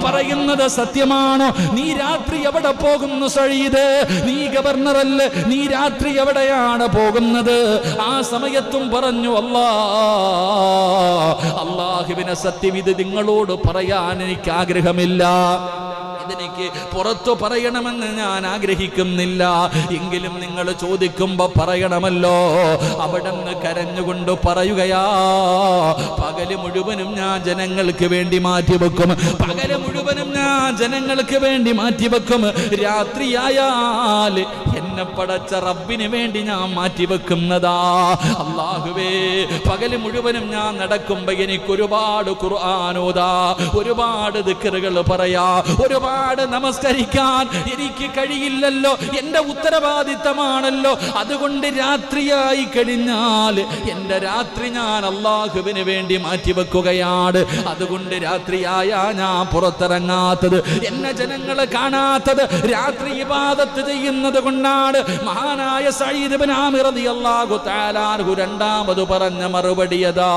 പറയുന്നത് സത്യമാണോ? നീ രാത്രി എവിടെ പോകുന്നു സഈദ്? നീ ഗവർണറല്ലേ, നീ രാത്രി എവിടെയാണ് പോകുന്നത്? ആ സമയത്തും പറഞ്ഞു, അല്ലാഹുവിനെ സത്യം, ഇത് നിങ്ങളോട് പറയാൻ എനിക്ക് ആഗ്രഹമില്ല, ഇതെനിക്ക് പുറത്തു പറയണമെന്ന് ഞാൻ ആഗ്രഹിക്കുന്നില്ല, എങ്കിലും നിങ്ങൾ ചോദിക്കുമ്പോ പറയണമല്ലോ. അവിടുന്ന് കരഞ്ഞുകൊണ്ട് പറയുകയാ, പകല് മുഴുവനും ഞാൻ ജനങ്ങൾക്ക് വേണ്ടി മാറ്റിവെക്കും, പകല് മുഴുവനും ഞാൻ ജനങ്ങൾക്ക് വേണ്ടി മാറ്റിവെക്കും, രാത്രിയായാൽ എന്നെ പടച്ച റബ്ബിന് വേണ്ടി ഞാൻ മാറ്റിവെക്കുന്നതാ. അല്ലാഹുവേ, പകല് മുഴുവനും ഞാൻ നടക്കുമ്പോ എനിക്ക് ഒരുപാട് ഖുർആൻ ഓതാ, ഒരുപാട് ദിക്റുകൾ പറയാ, ഒരുപാട് നമസ്കരിക്കാൻ എനിക്ക് കഴിയില്ലല്ലോ, എന്റെ ഉത്തരവാദിത്തമാണല്ലോ. അതുകൊണ്ട് രാത്രിയായി കഴിഞ്ഞാൽ എന്റെ രാത്രി ഞാൻ അല്ലാഹുവിന് വേണ്ടി മാറ്റിവെക്കുകയാണ്. അതുകൊണ്ട് രാത്രിയായ ഞാൻ പുറത്തിറങ്ങാത്തത്, എന്നെ ജനങ്ങളെ കാണാത്തത്, രാത്രി ഇബാദത്ത് ചെയ്യുന്നത് കൊണ്ടാണ്. മഹാനായ സഈദ് ഇബ്നു ആമിർ റളിയല്ലാഹു തആല അൻഹു രണ്ടാമത് പറഞ്ഞ മറുപടി അതാ.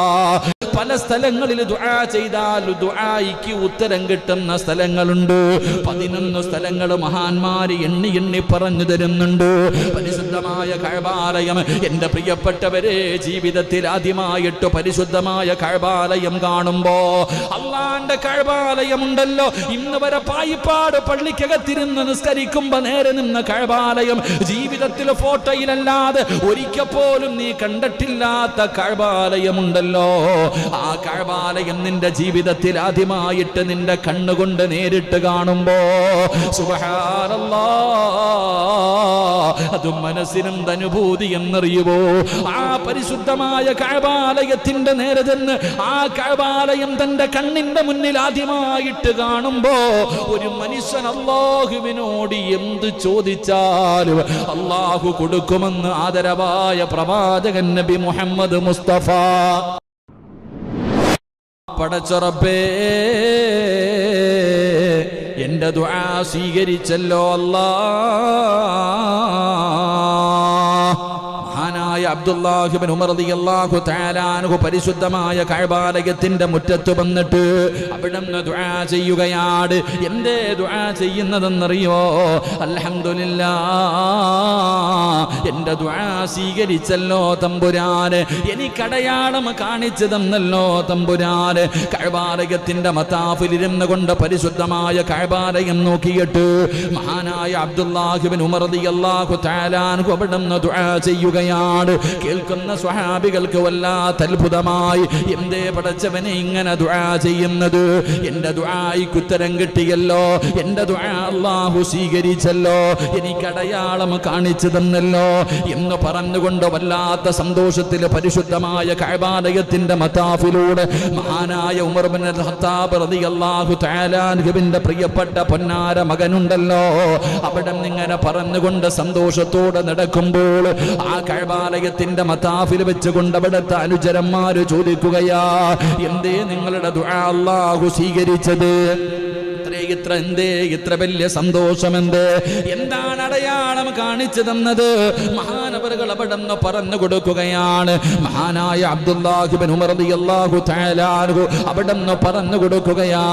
പല സ്ഥലങ്ങളിൽ ദുആ ചെയ്താൽ ദുആയ്ക്ക് ഉത്തരം കിട്ടുന്ന സ്ഥലങ്ങളുണ്ട്. 11 സ്ഥലങ്ങൾ മഹാന്മാര് എണ്ണി എണ്ണി പറഞ്ഞു തരുന്നുണ്ട്. പരിശുദ്ധമായ കഅബാലയം, എന്റെ പ്രിയപ്പെട്ടവരെ, ജീവിതത്തിൽ ആദ്യമായിട്ട് പരിശുദ്ധമായ കഅബാലയം കാണുമ്പോ, അള്ളാന്റെ കഅബാലയം ഉണ്ടല്ലോ, ഇന്ന് വരെ പായിപ്പാട് പള്ളിക്കകത്തിരുന്ന് നിസ്കരിക്കുമ്പോ നേരെ നിന്ന കഅബാലയം, ജീവിതത്തിൽ ഫോട്ടോയിലല്ലാതെ ഒരിക്കൽ പോലും നീ കണ്ടിട്ടില്ലാത്ത കഅബാലയമുണ്ടല്ലോ. ആ കഅബാലയം നിന്റെ ജീവിതത്തിൽ ആദ്യമായിട്ട് നിന്റെ കണ്ണുകൊണ്ട് നേരിട്ട് കാണുമ്പോ സുബ്ഹാനല്ലാഹ്, അത് മനസ്സിനും അനുഭൂതി എന്നറിയുമോ? ആ പരിശുദ്ധമായ കഅബാലയത്തിന്റെ നേരെ ചെന്ന് ആ കഅബാലയം തന്റെ കണ്ണിന്റെ മുന്നിൽ ആദ്യമായിട്ട് കാണുമ്പോ ഒരു മനുഷ്യൻ അല്ലാഹുവിനോട് എന്ത് ചോദിച്ചാലും അല്ലാഹു കൊടുക്കുമെന്ന് ആദരവായ പ്രവാചകൻ നബി മുഹമ്മദ് മുസ്തഫ. പടച്ച റബ്ബേ, എന്റെ ദുആ സ്വീകരിച്ചല്ലോ അല്ലാഹ്. അബ്ദുല്ലാഹ് ഇബ്നു ഉമർ റളിയല്ലാഹു തആല അൻഹു പരിശുദ്ധമായ കഅബാലയത്തിന്റെ മുറ്റത്ത് വന്നിട്ട് അവിടുന്ന് ദുആ ചെയ്യുകയാണ്. എന്തേ ദുആ ചെയ്യുന്നതെന്നറിയോ? അൽഹംദുലില്ലാഹ്, എന്റെ ദുആ സ്വീകരിച്ചല്ലോ തമ്പുരാന്, എനിക്കടയാളം കാണിച്ചു തന്നല്ലോ തമ്പുരാന്. കഅബാലയത്തിന്റെ മതാഫിലിരുന്ന് കൊണ്ട് പരിശുദ്ധമായ കഅബാലയം നോക്കിയിട്ട് മഹാനായ അബ്ദുല്ലാഹ് ഇബ്നു ഉമർ റളിയല്ലാഹു തആല അൻഹു അവിടുന്ന് ദുആ ചെയ്യുകയാണ്. കേൾക്കുന്ന സ്വഹാബികൾക്ക് വല്ലാത്ത അത്ഭുതമായി. എന്തേ പടച്ചവനെ ഇങ്ങനെ ദുആ ചെയ്യുന്നത്? എന്റെ ദുആയ്ക്ക് ഉത്തരം കിട്ടിയല്ലോ, എന്റെ ദുആ അല്ലാഹു സ്വീകരിച്ചല്ലോ, എനിക്കടയാളം കാണിച്ചു തന്നല്ലോ എന്ന് പറഞ്ഞുകൊണ്ട് വല്ലാത്ത സന്തോഷത്തിൽ പരിശുദ്ധമായ കഅബാലയത്തിന്റെ മതാഫിലൂടെ മഹാനായ ഉമർ ഇബ്നുൽ ഖത്താബ് റളിയല്ലാഹു തആല അൻഹുവിന്റെ പ്രിയപ്പെട്ട പൊന്നാര മകനുണ്ടല്ലോ, അവിടെ ഇങ്ങനെ പറഞ്ഞുകൊണ്ട് സന്തോഷത്തോടെ നടക്കുമ്പോൾ ആ കഅബാലയത്തിന്റെ മതാഫിൽ വെച്ചുകൊണ്ട് അവിടുത്തെ അനുചരന്മാര് ചോദിക്കുകയാ, എന്തേ നിങ്ങളുടെ ദുആ അല്ലാഹു സ്വീകരിച്ചത്? ഇത്ര വലിയ സന്തോഷമെന്ത്? എന്താണ് അടയാളം കാണിച്ചു തന്നത്? മഹാനവറുകൾ അവിടെന്ന് പറഞ്ഞു കൊടുക്കുകയാണ്. മഹാനായ അബ്ദുല്ലാഹ് ഇബ്നു ഉമർ റളിയല്ലാഹു തആല അൻഹു അവിടെന്ന് പറഞ്ഞു കൊടുക്കുകയാ,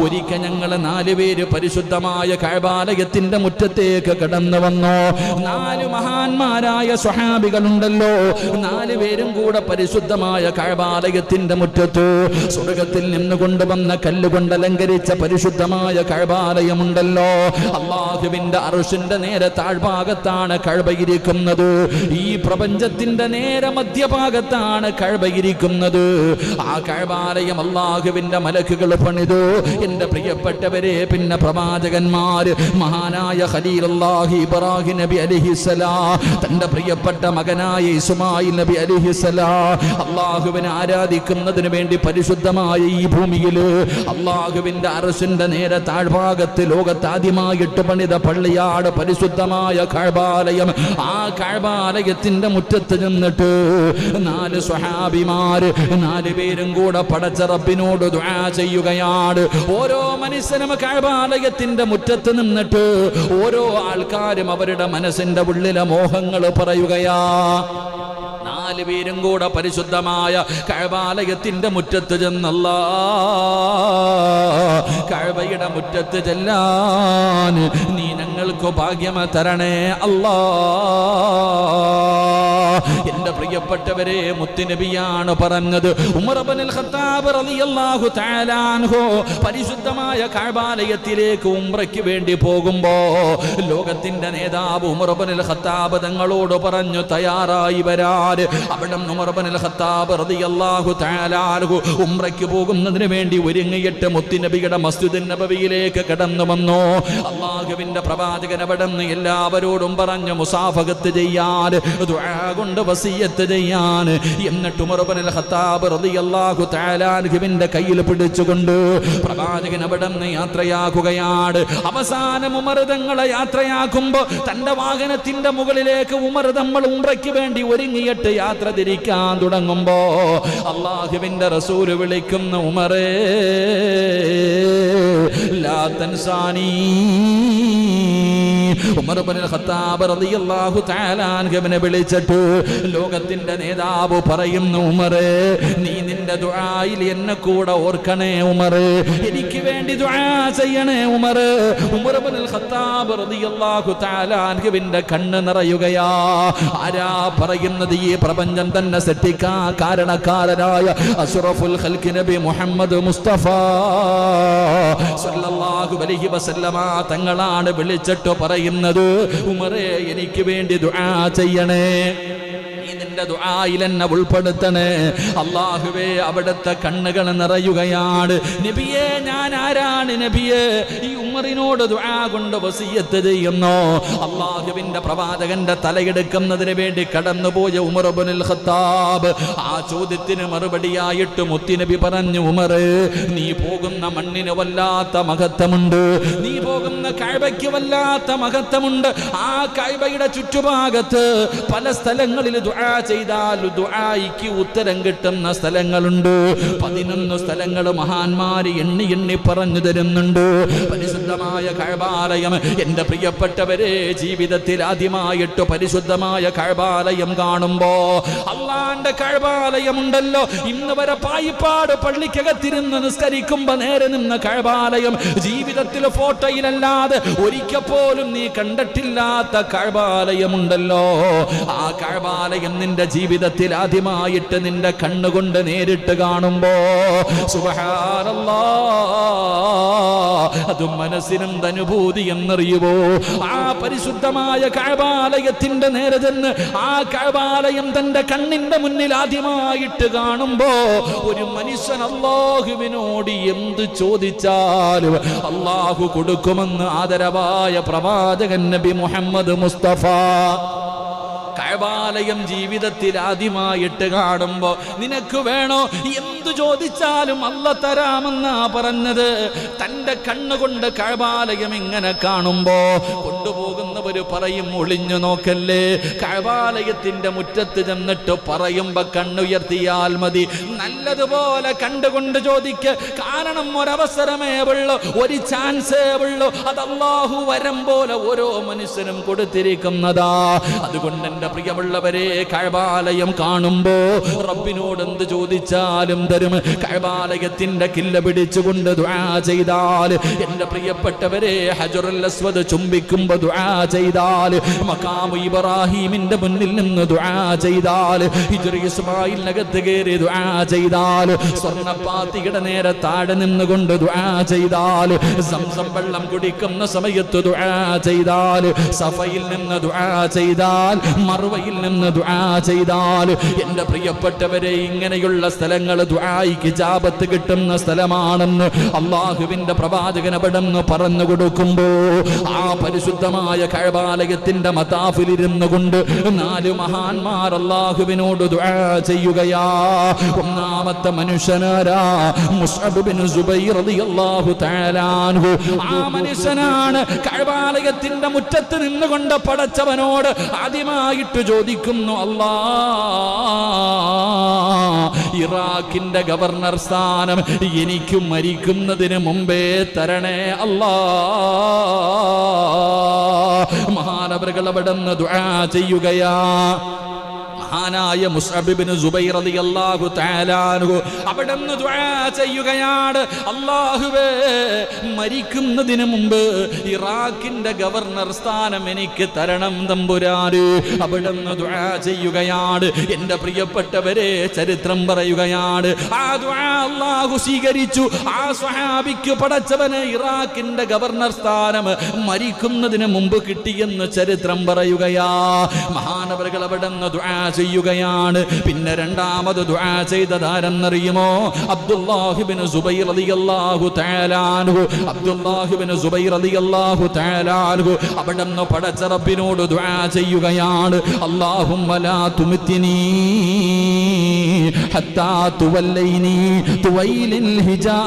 ഒരിക്കൽ ഞങ്ങൾ 4 പേര് പരിശുദ്ധമായ കഅബാലയത്തിന്റെ മുറ്റത്തേക്ക് കടന്നു വന്നു. 4 മഹാന്മാരായ സ്വഹാബികളുണ്ടല്ലോ, 4 പേരും കൂടെ പരിശുദ്ധമായ കഅബാലയത്തിന്റെ മുറ്റത്ത് സ്വർഗ്ഗത്തിൽ നിന്ന് കൊണ്ടുവന്ന കല്ലുകൊണ്ട് അലങ്കരിച്ച പരിശുദ്ധമായ കഅബാലയമുണ്ടല്ലോ, അല്ലാഹുവിന്റെ അർശിന്റെ നേരെ താഴ്ഭാഗത്താണ് കഅബ ഇരിക്കുന്നത്. ഈ പ്രപഞ്ചത്തിന്റെ നേരെ മധ്യഭാഗത്താണ് കഅബ ഇരിക്കുന്നത്. ആ കഅബാലയം അല്ലാഹുവിന്റെ മലക്കുകൾ പണിതു. എന്റെ പ്രിയപ്പെട്ടവരെ, പിന്നെ പ്രവാചകന്മാർ മഹാനായ ഖലീലുല്ലാഹി ഇബ്രാഹിം നബി അലൈഹിസ്സലാം തന്റെ പ്രിയപ്പെട്ട മകനായ ഇസ്മായിൽ നബി അലൈഹിസ്സലാം അല്ലാഹുവിനെ ആരാധിക്കുന്നതിന് വേണ്ടി പരിശുദ്ധമായ ഈ ഭൂമിയിൽ അല്ലാഹുവിന്റെ അർശിന്റെ നേരെ താഴ്ഭാഗത്ത് ലോകത്താദ്യമായിട്ട് പണിത പള്ളിയാണ് പരിശുദ്ധമായ കഅബാലയം. ആ കഅബാലയത്തിന്റെ മുറ്റത്ത് നിന്നിട്ട് 4 സ്വഹാബിമാര് 4 പേരും കൂടെ പടച്ച റബ്ബിനോട് ദുആ ചെയ്യുകയാണ്. ഓരോ മനുഷ്യനും കഅബാലയത്തിന്റെ മുറ്റത്ത് നിന്നിട്ട് ഓരോ ആൾക്കാരും അവരുടെ മനസ്സിന്റെ ഉള്ളിലെ മോഹങ്ങൾ പറയുകയാ. 4 പേരും കൂടെ പരിശുദ്ധമായ കഅബാലയത്തിന്റെ മുറ്റത്ത് ചെന്നല്ലാ കഅബയുടെ മുറ്റത്ത് ചെല്ലാൻ നീ ഞങ്ങൾക്ക് ഭാഗ്യം തരണേ അല്ലാ. എന്റെ പ്രിയപ്പെട്ടവരെ, മുത്തുനബിയാണ് പറഞ്ഞത്. ഉമർ ഇബ്നുൽ ഖത്താബ് റളിയല്ലാഹു തആല അൻഹു പരിശുദ്ധമായ കഅബാലയത്തിലേക്ക് ഉംറയ്ക്ക് വേണ്ടി പോകുമ്പോ ലോകത്തിന്റെ നേതാവ് ഉമർ ഇബ്നുൽ ഖത്താബ് തങ്ങളോട് പറഞ്ഞു തയ്യാറായി വരാൻ. അവിടെ ഉമർ ഇബ്നുൽ ഖത്താബ് റളിയല്ലാഹു തആല അൻഹു ഉംറയ്ക്ക് പോകുന്നതിന് വേണ്ടി ഒരുങ്ങിയിട്ട് മുത്തുനബിയുടെ മസ്ജിദുൻ നബവിയിലേക്ക് കടന്നു വന്നു. അല്ലാഹുവിന്റെ പ്രവാചകൻ അവിടെ നിന്ന് എല്ലാവരോടും പറഞ്ഞു മുസാഫഹത്ത് ചെയ്യാൻ, ദുആ കൊണ്ട് വസിയത്ത് ചെയ്യാൻ. എന്നിട്ട് ഉമർ ഇബ്നുൽ ഖത്താബ് റളിയല്ലാഹു തആല അൻഹുവിന്റെ കയ്യിൽ പിടിച്ചുകൊണ്ട് പ്രവാചകൻ അവിടെ നിന്ന് യാത്രയാക്കുകയാണ്. അവസാനം ഉമർ തങ്ങളെ യാത്രയാക്കുമ്പോ തന്റെ വാഹനത്തിന്റെ മുകളിലേക്ക് ഉമർ തങ്ങൾ ഉംറയ്ക്ക് വേണ്ടി ഒരുങ്ങിയിട്ട് യാത്ര തിരിക്കാൻ തുടങ്ങുമ്പോ അല്ലാഹുവിന്റെ റസൂൽ വിളിക്കുന്ന ഉമറേ ലാ തൻസാനി. ഉമർ ഇബ്നുൽ ഖത്താബ് റളിയല്ലാഹു തആല അൻഹുവിനെ വിളിച്ചിട്ട് ലോകത്തിന്റെ നേതാവ് പറയുന്നു, ഉമറേ നീ നിന്റെ ദുആയിൽ എന്നെ കൂടെ ഓർക്കണേ ഉമറേ, എനിക്ക് വേണ്ടി ദുആ ചെയ്യണേ ഉമറേ. ഉമർ ഇബ്നുൽ ഖത്താബ് റളിയല്ലാഹു തആല അൻഹുവിന്റെ കണ്ണ് നിറയുകയാ. ആരാ പറയുന്നത്? ഈ പ്രപഞ്ചം തന്നെ സൃഷ്ടിക്കാൻ കാരണക്കാരനായ അഷ്റഫുൽ ഖൽഖ് നബി മുഹമ്മദ് മുസ്തഫ സല്ലല്ലാഹു അലൈഹി വസല്ലമ തങ്ങളാണ് വിളിച്ചിട്ട് പറയുന്നത്, ഉമറേ എനിക്ക് വേണ്ടി ദുആ ചെയ്യണേ, നിന്റെ ദുആയിൽ എന്നെ ഉൾപ്പെടുത്തണേ. അല്ലാഹുവേ അവിടുത്തെ കണ്ണുകൾ നിറയുകയാണ്. നബിയേ ഞാൻ ആരാണ് നബിയേ? ഈ ഉമറിനോട് ദുആ കൊണ്ട് വസിയത്ത് ചെയ്യുന്നു. അല്ലാഹുവിന്റെ പ്രവാചകന്റെ തലയെടുക്കുന്നതിന് വേണ്ടി കടന്നുപോയ ഉമർ ഇബ്നുൽ ഖത്താബ് ആ ചോദ്യത്തിന് മറുപടിയായിട്ട് മുത്തുനബി പറഞ്ഞു, ഉമറേ നീ പോകുന്ന മണ്ണിന് വല്ലാത്ത മഹത്വമുണ്ട്, നീ പോകുന്ന കഅബയ്ക്ക് വല്ലാത്ത മഹത്വമുണ്ട്. ആ കഅബയുടെ ചുറ്റുഭാഗത്ത് പല സ്ഥലങ്ങളിൽ ദുആ ചെയ്താൽ ദുആയിക്ക് ഉത്തരം കിട്ടുന്ന സ്ഥലങ്ങളുണ്ട്. 11 സ്ഥലങ്ങൾ മഹാന്മാര് എണ്ണി എണ്ണി പറഞ്ഞു തരുന്നുണ്ട്. പരിശുദ്ധമായ കഅബാലയം എന്റെ പ്രിയപ്പെട്ടവരെ, ജീവിതത്തിൽ ആദ്യമായിട്ട് പരിശുദ്ധമായ കഅബാലയം കാണുമ്പോ അള്ളാന്റെ കഅബാലയം ഉണ്ടല്ലോ, ഇന്ന് വരെ പായിപ്പാട് പള്ളിക്കകത്തിരുന്ന് നിസ്കരിക്കുമ്പോ നേരെ നിന്ന കഅബാലയം, ജീവിതത്തിൽ ഫോട്ടോയിലല്ലാതെ ഒരിക്കൽ പോലും നീ കണ്ടിട്ടില്ലാത്ത കഅബാലയമുണ്ടല്ലോ. ആ കഅബാലയം നിന്റെ ജീവിതത്തിൽ ആദ്യമായിട്ട് നിന്റെ കണ്ണുകൊണ്ട് നേരിട്ട് കാണുമ്പോ സുബ്ഹാനല്ലാഹ്, അത് മനസ്സിനും അനുഭൂതി എന്നറിയുവോ? ആ പരിശുദ്ധമായ കഅബാലയത്തിന്റെ നേരെ ചെന്ന് ആ കഅബാലയം തന്റെ കണ്ണിന്റെ മുന്നിൽ ആദ്യമായിട്ട് കാണുമ്പോ ഒരു മനുഷ്യൻ അല്ലാഹുവിനോട് എന്ത് ചോദിച്ചാലും അല്ലാഹു കൊടുക്കുമെന്ന് ആദരവായ പ്രവാചകൻ നബി മുഹമ്മദ് മുസ്തഫ. കഅബാലയം ജീവിതത്തിൽ ആദ്യമായിട്ട് കാണുമ്പോ നിനക്ക് വേണോ എന്തു ചോദിച്ചാലും അല്ല തരാമെന്നാ പറഞ്ഞത്. തന്റെ കണ്ണുകൊണ്ട് കഅബാലയം ഇങ്ങനെ കാണുമ്പോ കൊണ്ടുപോകുന്നവര് പറയും, ഒളിഞ്ഞു നോക്കല്ലേ. കഅബാലയത്തിന്റെ മുറ്റത്ത് ചെന്നിട്ട് പറയുമ്പോ കണ്ണുയർത്തിയാൽ മതി, നല്ലതുപോലെ കണ്ടുകൊണ്ട് ചോദിക്ക്. കാരണം ഒരവസരമേ ഉള്ളൂ, ഒരു ചാൻസേ ഉള്ളൂ. അത് അല്ലാഹു വരം പോലെ ഓരോ മനുഷ്യനും കൊടുത്തിരിക്കുന്നതാ. അതുകൊണ്ട് എന്റെ പ്രിയമുള്ളവരെ, കഅബാലയം കാണുമ്പോ റബ്ബിനോട് എന്ത് ചോദിച്ചാലും തരും. കഅബാലയത്തിന്റെ കില്ല പിടിച്ചുകൊണ്ട് ദുആ ചെയ്താൽ, എന്റെ പ്രിയപ്പെട്ടവരെ, ഹജറുൽ അസ്വദ് ചുംബിക്കുമ്പോ ദുആ ചെയ്താൽ, മഖാമു ഇബ്രാഹീമിന്റെ മുന്നിൽ നിന്ന് ദുആ ചെയ്താൽ, ഹിജ്ർ ഇസ്മായിലിനകത്ത് കയറി ദുആ ചെയ്താൽ, സ്വർണ്ണപ്പാത്തിയുടെ നേരെ താഴെ നിന്നുകൊണ്ട് ദുആ ചെയ്താൽ, സംസം വെള്ളം കുടിക്കുന്ന സമയത്ത് ദുആ ചെയ്താൽ, സഫയിൽ നിന്ന് ദുആ ചെയ്താൽ, മർവയിൽ നിന്ന് ദുആ ചെയ്താൽ, എന്റെ പ്രിയപ്പെട്ടവരെ, ഇങ്ങനെയുള്ള സ്ഥലങ്ങൾ ദുആയിക്ക് ഇജാബത്ത് കിട്ടുന്ന സ്ഥലമാണെന്ന് അല്ലാഹുവിന്റെ പ്രവാചകൻ അവിടെന്ന് പറഞ്ഞു കൊടുക്കുമ്പോ ആ പരിശുദ്ധമായ കഅബാലയത്തിന്റെ മതാഫിലിരുന്നു കൊണ്ട് 4 മഹാന്മാർ അല്ലാഹുവിനോട് ദുആ ചെയ്യുകയാ. ഒന്നാമത്തെ മനുഷ്യനാരാ? മുസ്അബ് ബിൻ സുബൈർ റളിയല്ലാഹു തആല അൻഹു. ആ മനുഷ്യനാണ് കഅബാലയത്തിന്റെ മുറ്റത്ത് നിന്നുകൊണ്ട് പടച്ചവനോട് ആദ്യമായിട്ട് ചോദിക്കുന്നു, അല്ലാ ഇറാഖിന്റെ ഗവർണർ സ്ഥാനം എനിക്ക് മരിക്കുന്നതിന് മുമ്പേ തരണേ അല്ലാ. മഹാനവറുകൾ അവിടുന്ന് ദുആ ചെയ്യുകയാ. മഹാനായ മുസ്അബ് ഇബ്നു സുബൈർ റളിയല്ലാഹു തആല അൻഹു അവിടുന്ന് ദുആ ചെയ്യുകയാണ്, അല്ലാഹുവേ മരിക്കുന്നതിന് മുമ്പ് ഇറാഖിന്റെ ഗവർണർ സ്ഥാനം എനിക്ക് തരണം തമ്പുരാനെ. അവിടുന്ന് ദുആ ചെയ്യുകയാണ്. എൻ്റെ പ്രിയപ്പെട്ടവരെ, ചരിത്രം പറയുകയാണ്, ആ ദുആ അല്ലാഹു സ്വീകരിച്ചു. ആ സ്വഹാബിക്ക് പടച്ചവനെ ഇറാഖിന്റെ ഗവർണർ സ്ഥാനം മരിക്കുന്നതിന് മുമ്പ് കിട്ടിയെന്ന് ചരിത്രം പറയുകയാ. മഹാനവറുകൾ അവിടുന്ന് ദുആ ചെയ്യുകയാണ്. പിന്നെ രണ്ടാമത് ദുആ ചെയ്തതാരെന്നറിയുമോ? അബ്ദുല്ലാഹ് ഇബ്നു സുബൈർ റളിയല്ലാഹു തആല അൻഹു. അബ്ദുല്ലാഹ് ഇബ്നു സുബൈർ റളിയല്ലാഹു തആല അൻഹു അവിടുന്ന് പടച്ച റബ്ബിനോട് ദുആ ചെയ്യുകയാണ്, അല്ലാഹുമ്മ ലാ തുമിത്നി ഹത്താ തുവല്ലൈനി തുവൈലിൽ ഹിജാസ്.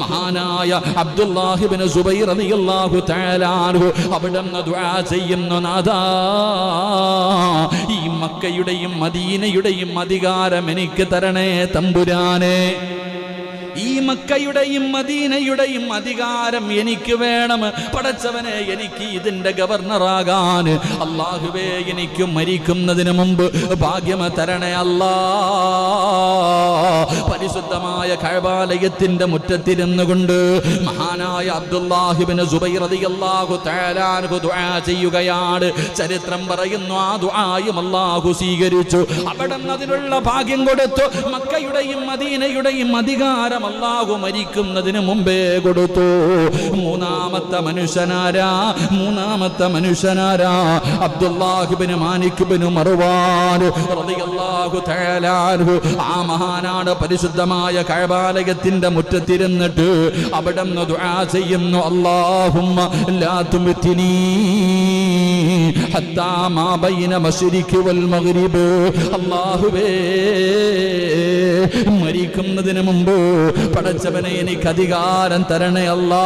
മഹാനായ അബ്ദുല്ലാഹ് ഇബ്നു സുബൈർ റളിയല്ലാഹു തആല അൻഹു അവിടുന്ന് ദുആ ചെയ്യുന്നു, നാഥാ ഈ മക്കയുടെയും മദീനയുടെയും അധികാരം എനിക്ക് തരണേ തമ്പുരാനെ. ഈ മക്കയുടെയും മദീനയുടെയും അധികാരം എനിക്ക് വേണം പടച്ചവനെ. എനിക്ക് ഇതിന്റെ ഗവർണറാകാൻ അല്ലാഹുവേ എനിക്ക് മരിക്കുന്നതിന് മുമ്പ് ഭാഗ്യം തരണേ അല്ലാ. പരിശുദ്ധമായ കഅബാലയത്തിന്റെ മുറ്റത്തിരുന്നു കൊണ്ട് മഹാനായ അബ്ദുല്ലാഹ് ഇബ്നു സുബൈർ റളിയല്ലാഹു തആല അൻഹു ദുആ ചെയ്യുകയാണ്. ചരിത്രം പറയുന്നു, ആ ദുആയും അല്ലാഹു സ്വീകരിച്ചു. അവിടുന്ന് അതിനുള്ള ഭാഗ്യം കൊടുത്തു. മക്കയുടെയും മദീനയുടെയും അധികാരം അല്ലാഹു മരിക്കുന്നതിന് മുമ്പേ കൊടുത്തു. മൂന്നാമത്തെ മനുഷ്യനാരാ? അബ്ദുല്ലാഹ് ഇബ്നു മാലിക് ഇബ്നു മർവാൻ റളിയല്ലാഹു തആല അൻഹു. ആ മഹാനാണ് പരിശുദ്ധമായ കഅബാലയത്തിന്റെ മുറ്റത്തിരുന്നിട്ട് അവിടുന്ന് ദുആ ചെയ്യുന്നു, അല്ലാഹുമ്മ ലാ തുമിത്നി ഹത്താ മാ ബൈന മശ്രിഖി വൽ മഗ്രിബ്. അല്ലാഹുവേ മരിക്കുന്നതിന് മുമ്പ് പടച്ചവനെ എനിക്ക് അധികാരം തരണേ അല്ലാ.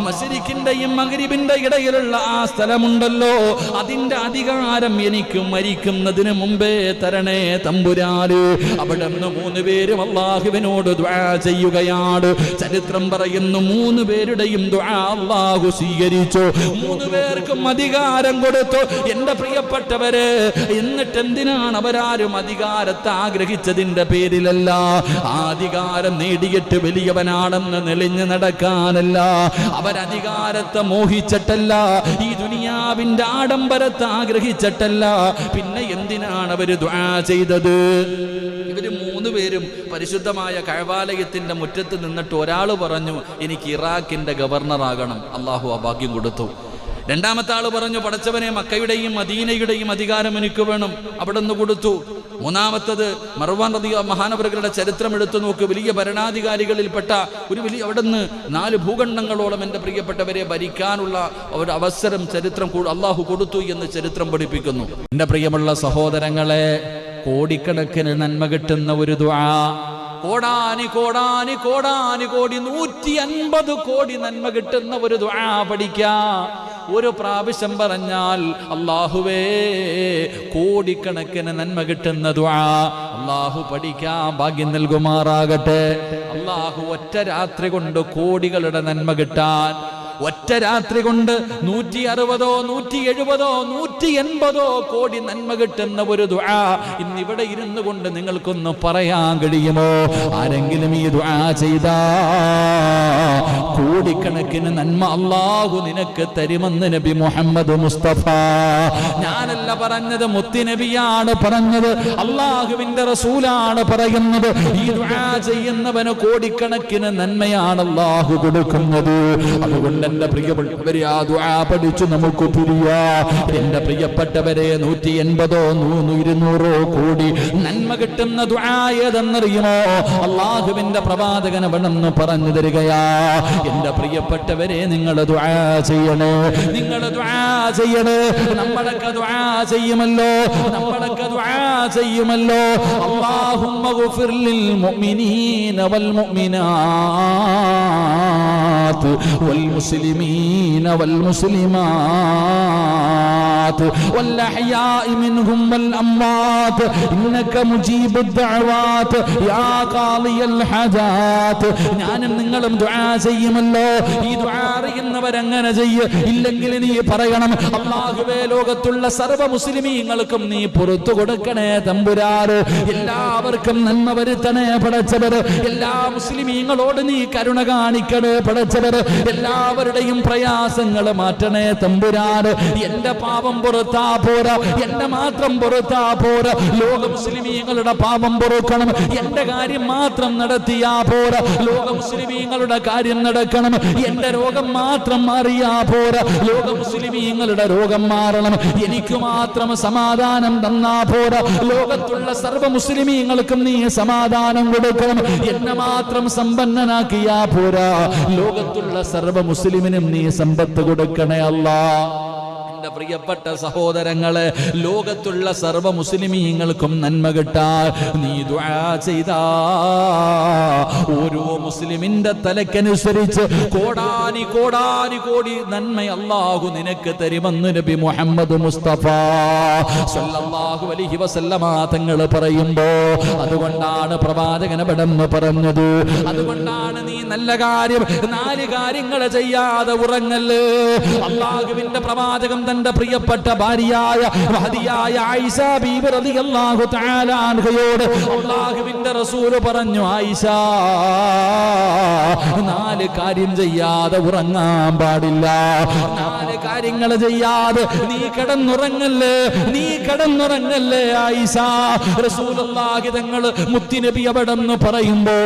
മശ്രിഖിന്റെയും മഗ്രിബിന്റെ ഇടയിലുള്ള ആ സ്ഥലമുണ്ടല്ലോ, അതിന്റെ അധികാരം എനിക്ക് മരിക്കുന്നതിന് മുമ്പേ തരണേ തമ്പുരാന്. അവിടുന്ന് മൂന്ന് പേരും അല്ലാഹുവിനോട് ദുആ ചെയ്യുകയാണ്. ചരിത്രം പറയുന്നു, മൂന്ന് പേരുടെയും ദുആ അല്ലാഹു സ്വീകരിച്ചു. മൂന്ന് പേർക്കും അധികാരം കൊടുത്തു. എന്റെ പ്രിയപ്പെട്ടവരെ, എന്നിട്ട് എന്തിനാണ് അവരാരും അധികാരത്തെ ആഗ്രഹിച്ചതിന്റെ പേരിലല്ല, ആ അധികാരം നേടിയിട്ട് വലിയവനാണെന്ന് നെളിഞ്ഞു നടക്കാനല്ല, അവരധികാരത്തെ മോഹിച്ചിട്ടല്ല, ഈ ദുനിയാവിന്റെ ആഡംബരത്തെ ആഗ്രഹിച്ചിട്ടല്ല. പിന്നെ എന്തിനാണ് അവര് ദുആ ചെയ്തത്? ഇവര് മൂന്ന് പേരും പരിശുദ്ധമായ കഅബാലയത്തിന്റെ മുറ്റത്ത് നിന്നിട്ട് ഒരാൾ പറഞ്ഞു, എനിക്ക് ഇറാഖിന്റെ ഗവർണറാകണം. അല്ലാഹു ആ ഭാഗ്യം കൊടുത്തു. രണ്ടാമത്തെ ആള് പറഞ്ഞു, പടച്ചവനെ മക്കയുടെയും മദീനയുടെയും അധികാരം എനിക്ക് വേണം. അവിടെ നിന്ന് കൊടുത്തു. മൂന്നാമത്തത് മർവാൻ മഹാനവറുകളുടെ ചരിത്രം എടുത്തു നോക്ക്. വലിയ ഭരണാധികാരികളിൽപ്പെട്ട ഒരു വലിയ അവിടെ നിന്ന് 4 ഭൂഖണ്ഡങ്ങളോളം എൻ്റെ പ്രിയപ്പെട്ടവരെ ഭരിക്കാനുള്ള ഒരു അവസരം ചരിത്രം അള്ളാഹു കൊടുത്തു എന്ന് ചരിത്രം പഠിപ്പിക്കുന്നു. എൻ്റെ പ്രിയമുള്ള സഹോദരങ്ങളെ, കോടിക്കണക്കിന് നന്മ കിട്ടുന്ന ഒരു ദുആ, കോടാനി 150 കോടി നന്മ കിട്ടുന്ന ഒരു ദുആ പഠിക്കാം. ഒരു പ്രാവശ്യം പറഞ്ഞാൽ അല്ലാഹുവേ കോടിക്കണക്കിന് നന്മ കിട്ടുന്ന ദുആ അല്ലാഹു പഠിക്കാൻ ഭാഗ്യം നൽകുമാറാകട്ടെ. അല്ലാഹു ഒറ്റ രാത്രി കൊണ്ട് കോടികളുടെ നന്മ കിട്ടാൻ, ഒറ്റ രാത്രി കൊണ്ട് 160, 170, 180 കോടി നന്മ കിട്ടുന്ന ഒരു ദുആ ഇന്നിവിടെ ഇരുന്നു കൊണ്ട് നിങ്ങൾക്കൊന്ന് പറയാൻ കഴിയുമോ? ആരെങ്കിലും ഈ ദുആ ചെയ്താ കോടിക്കണക്കിന് നന്മ അല്ലാഹു നിനക്ക് തരുമെന്ന് നബി മുഹമ്മദ് മുസ്തഫ. ഞാനല്ല പറഞ്ഞത്, മുത്തുനബിയാണ് പറഞ്ഞത്, അല്ലാഹുവിന്റെ റസൂലാണ് പറയുന്നത്. ഈ ദുആ ചെയ്യുന്നവന് കോടിക്കണക്കിന് നന്മയാണ് അല്ലാഹു കൊടുക്കുന്നത്. അതുകൊണ്ട് എന്റെ പ്രിയപ്പെട്ടവരെ, ആ ദുആ പഠിച്ചു നമുക്ക് പിരിയാ. എന്റെ പ്രിയപ്പെട്ടവരെ, 180, 200 കോടി നന്മ കിട്ടുന്ന ദുആ ഏതെന്നറിയുമോ? അല്ലാഹുവിന്റെ പ്രവാചകൻ അവിടെന്ന് പറഞ്ഞു തരികയാ. എന്റെ പ്രിയപ്പെട്ടവരെ, നിങ്ങൾ ദുആ ചെയ്യണേ, നിങ്ങൾ ദുആ ചെയ്യണേ. നമ്മളൊക്കെ ദുആ ചെയ്യുമല്ലോ, അല്ലാഹുമ്മ ഗുഫിർ ലിൽ മുഅ്മിനീന വൽ മുഅ്മിനാത്ത്. والمسلمين والمسلمات الأموات والأحياء منهم والأموات إنك مجيب الدعوات يا قاضي الحاجات. ഞാനും നിങ്ങളും ദുആ ചെയ്യുമല്ലോ. ഈ ദുആ അറിയുന്നവരങ്ങനെ ചെയ്യ്. ഇല്ലെങ്കിൽ നീ പറയണം, അല്ലാഹുവേ ലോകത്തുള്ള സർവ്വ മുസ്ലിമീങ്ങൾക്കും നീ പുറത്തു കൊടുക്കണേ തമ്പുരാന്. എല്ലാവർക്കും നന്മ വരുത്തണേ പടച്ചവർ. എല്ലാ മുസ്ലിമീങ്ങളോട് നീ കരുണ കാണിക്കണേ പടച്ചവർ. എല്ലാവരുടെയും പ്രയാസങ്ങൾ മാറ്റണേ തമ്പുരാന്. എന്റെ പാപം പുറത്താ പോരാ, എന്റെ മാത്രം പുറത്താ പോരാ, ലോക മുസ്ലിമീങ്ങളുടെ പാപം പൊറുക്കണം. എന്റെ കാര്യം മാത്രം നടത്തിയാ പോരാ, ലോക മുസ്ലിമീങ്ങളുടെ കാര്യം നടക്കണം. എന്റെ രോഗം മാത്രം മാറിയാ പോരാ, ലോക മുസ്ലിമീങ്ങളുടെ രോഗം മാറണം. എനിക്ക് മാത്രം സമാധാനം തന്നാ പോരാ, ലോകത്തുള്ള സർവ്വ മുസ്ലിമീങ്ങൾക്കും നീ സമാധാനം കൊടുക്കണം. എന്നെ മാത്രം സമ്പന്നനാക്കിയാ പോരാ, ലോകത്തുള്ള സർവ്വ മുസ്ലിമിനും നീ സമ്പത്ത് കൊടുക്കണേ അല്ലാ. പ്രിയപ്പെട്ട സഹോദരങ്ങളെ, ലോകത്തുള്ള സർവ്വ മുസ്ലിമീങ്ങൾക്കും നന്മ കിട്ടാൻ നീ ദുആ ചെയ്താ ഓരോ മുസ്ലിമിന്റെ തലക്കനുസരിച്ച് കോടാനി കോടാനി കോടി നന്മ അല്ലാഹു നിനക്ക് തരുമെന്ന് നബി മുഹമ്മദ് മുസ്തഫ സല്ലല്ലാഹു അലൈഹി വസല്ലമ തങ്ങൾ പറയുമ്പോ, അതുകൊണ്ടാണ് പ്രവാചകൻ അവിടെന്ന് പറഞ്ഞത്, അതുകൊണ്ടാണ് നീ നല്ല കാര്യം 4 കാര്യങ്ങൾ ചെയ്യാതെ ഉറങ്ങല്ലേ. അല്ലാഹുവിന്റെ പ്രവാചകൻ തന്റെ പ്രിയപ്പെട്ട ഭാര്യയായ മഹദിയായ ആയിഷ ബീബി റളിയല്ലാഹു തആല അൻഹയോട് അല്ലാഹുവിന്റെ റസൂൽ പറഞ്ഞു, ആയിഷ 4 കാര്യം ചെയ്യാതെ ഉറങ്ങാൻ പാടില്ല. 4 കാര്യങ്ങൾ ചെയ്യാതെ നീ കിടന്നുറങ്ങല്ലേ, നീ കിടന്നുറങ്ങല്ലേ ആയിഷ. റസൂലുള്ളാഹി തങ്ങൾ മുത്തുനബി അവിടെന്ന് പറയുമ്പോ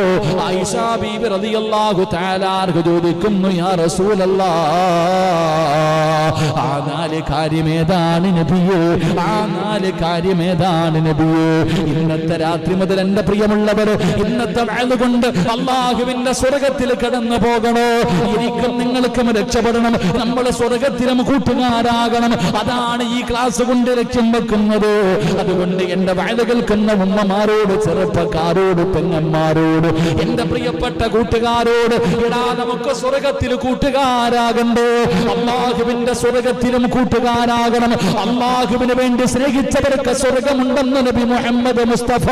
ആയിഷ ബീബി റളിയല്ലാഹു തആല അൻഹ ചോദിക്കുന്നു, യാ റസൂലല്ലാഹ്, ആ 4 കാര്യമേതാണ് നബിയേ? ആ 4 കാര്യമേതാണ് നബിയേ? ഇന്നത്തെ രാത്രി മുതൽ എന്റെ പ്രിയമുള്ളവർ, ഇന്നത്തെ വഅദ് കൊണ്ട് അല്ലാഹുവിന്റെ സ്വർഗ്ഗത്തിൽ കടന്നു പോകണോ? എനിക്കും നിങ്ങൾക്കും രക്ഷപ്പെടണം. നമ്മൾ സ്വർഗ്ഗത്തിലും കൂട്ടുകാരാകണം. അതാണ് ഈ ക്ലാസ് കൊണ്ട് ലക്ഷ്യം വെക്കുന്നത്. അതുകൊണ്ട് എന്റെ വഅദ് കേൾക്കുന്ന ഉമ്മമാരോട്, ചെറുപ്പക്കാരോട്, പെങ്ങന്മാരോട്, എന്റെ പ്രിയപ്പെട്ട കൂട്ടുകാരോട്, എടാ നമുക്ക് സ്വർഗ്ഗത്തിൽ കൂട്ടുകാരാകണ്ടേ? അല്ലാഹുവിന്റെ സ്വർഗ്ഗത്തിലും കൂട്ടുകാരാകണം. അല്ലാഹുവിന് വേണ്ടി സ്നേഹിച്ചവർക്ക് സ്വർഗമുണ്ടെന്ന് നബി മുഹമ്മദ് മുസ്തഫ.